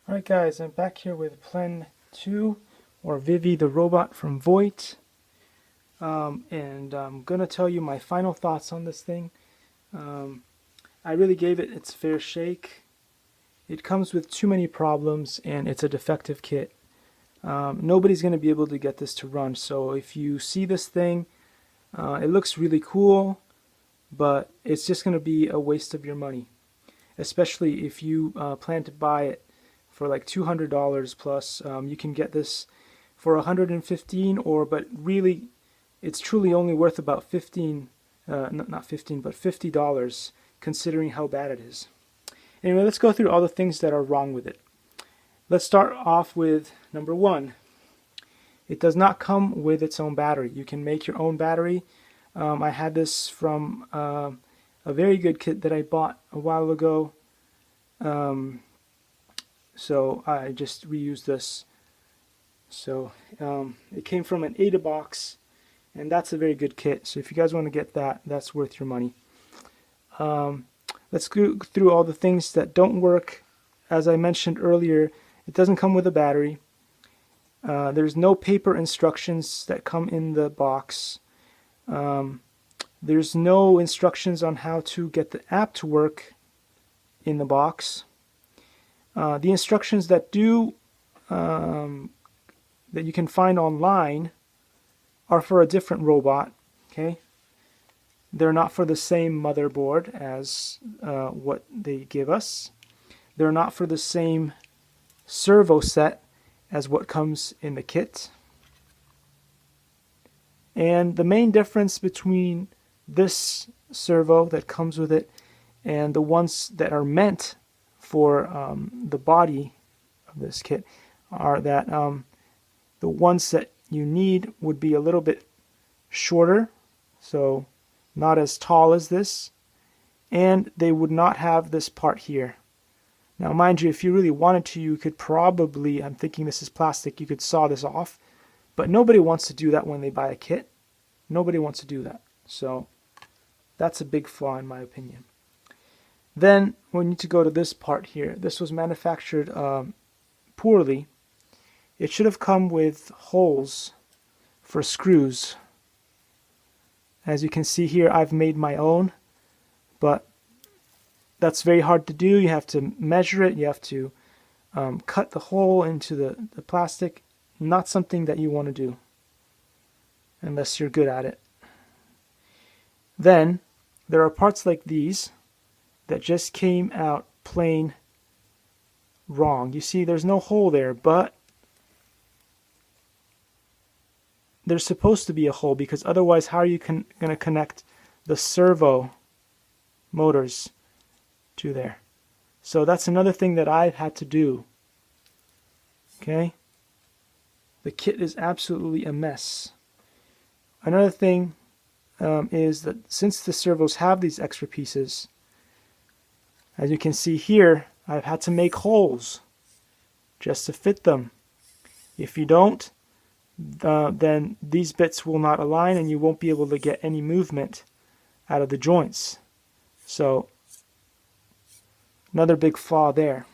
Alright guys, I'm back here with Plen 2, or ViVi the robot from Voit, and I'm going to tell you my final thoughts on this thing. I really gave it its fair shake. It comes with too many problems and it's a defective kit. Nobody's going to be able to get this to run, so if you see this thing, it looks really cool, but it's just going to be a waste of your money, especially if you plan to buy it for like $200 plus. You can get this for $115, but really it's truly only worth about not 15 but $50, considering how bad it is. Anyway, let's go through all the things that are wrong with it. Let's start off with number one. It does not come with its own battery. You can make your own battery. I had this from a very good kit that I bought a while ago. So I just reused this. So it came from an Ada box, and that's a very good kit. So if you guys want to get that, that's worth your money. Let's go through all the things that don't work. As I mentioned earlier, it doesn't come with a battery. There's no paper instructions that come in the box. There's no instructions on how to get the app to work in the box. The instructions that that you can find online are for a different robot. Okay, they're not for the same motherboard as what they give us. They're not for the same servo set as what comes in the kit. And the main difference between this servo that comes with it and the ones that are meant for the body of this kit are that the ones that you need would be a little bit shorter, so not as tall as this, and they would not have this part here. Now mind you, if you really wanted to, you could probably, I'm thinking this is plastic, you could saw this off, but nobody wants to do that when they buy a kit. Nobody wants to do that, so that's a big flaw in my opinion. Then we need to go to this part here. This was manufactured poorly. It should have come with holes for screws. As you can see here, I've made my own, but that's very hard to do. You have to measure it. You have to cut the hole into the plastic. Not something that you want to do unless you're good at it. Then there are parts like these that just came out plain wrong. You see, there's no hole there, but there's supposed to be a hole, because otherwise how are you going to connect the servo motors to there? So that's another thing that I've had to do. Okay? The kit is absolutely a mess. Another thing is that since the servos have these extra pieces, as you can see here, I've had to make holes just to fit them. If you don't, then these bits will not align and you won't be able to get any movement out of the joints. So another big flaw there.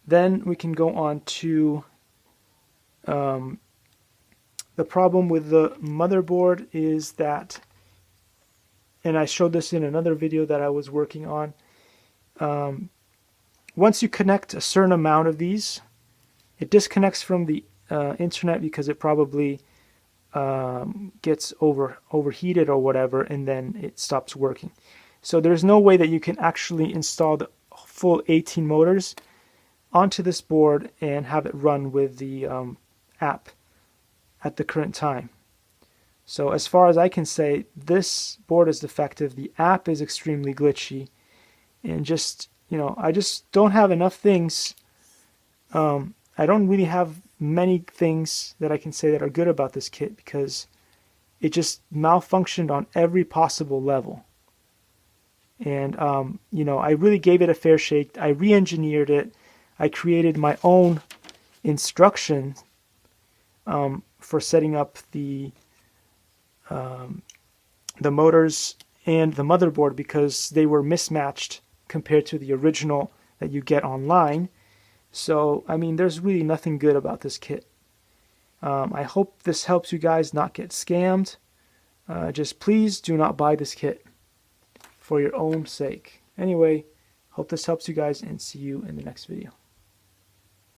Then we can go on to the problem with the motherboard is that, and I showed this in another video that I was working on, once you connect a certain amount of these, it disconnects from the internet because it probably gets overheated or whatever, and then it stops working. So there's no way that you can actually install the full 18 motors onto this board and have it run with the app at the current time. So as far as I can say, this board is defective. The app is extremely glitchy, and just, you know, I just don't have enough things. I don't really have many things that I can say that are good about this kit, because it just malfunctioned on every possible level. And you know, I really gave it a fair shake. I re-engineered it. I created my own instruction for setting up the motors and the motherboard, because they were mismatched compared to the original that you get online. So, I mean, there's really nothing good about this kit. I hope this helps you guys not get scammed. Just please do not buy this kit for your own sake. Anyway, hope this helps you guys, and see you in the next video.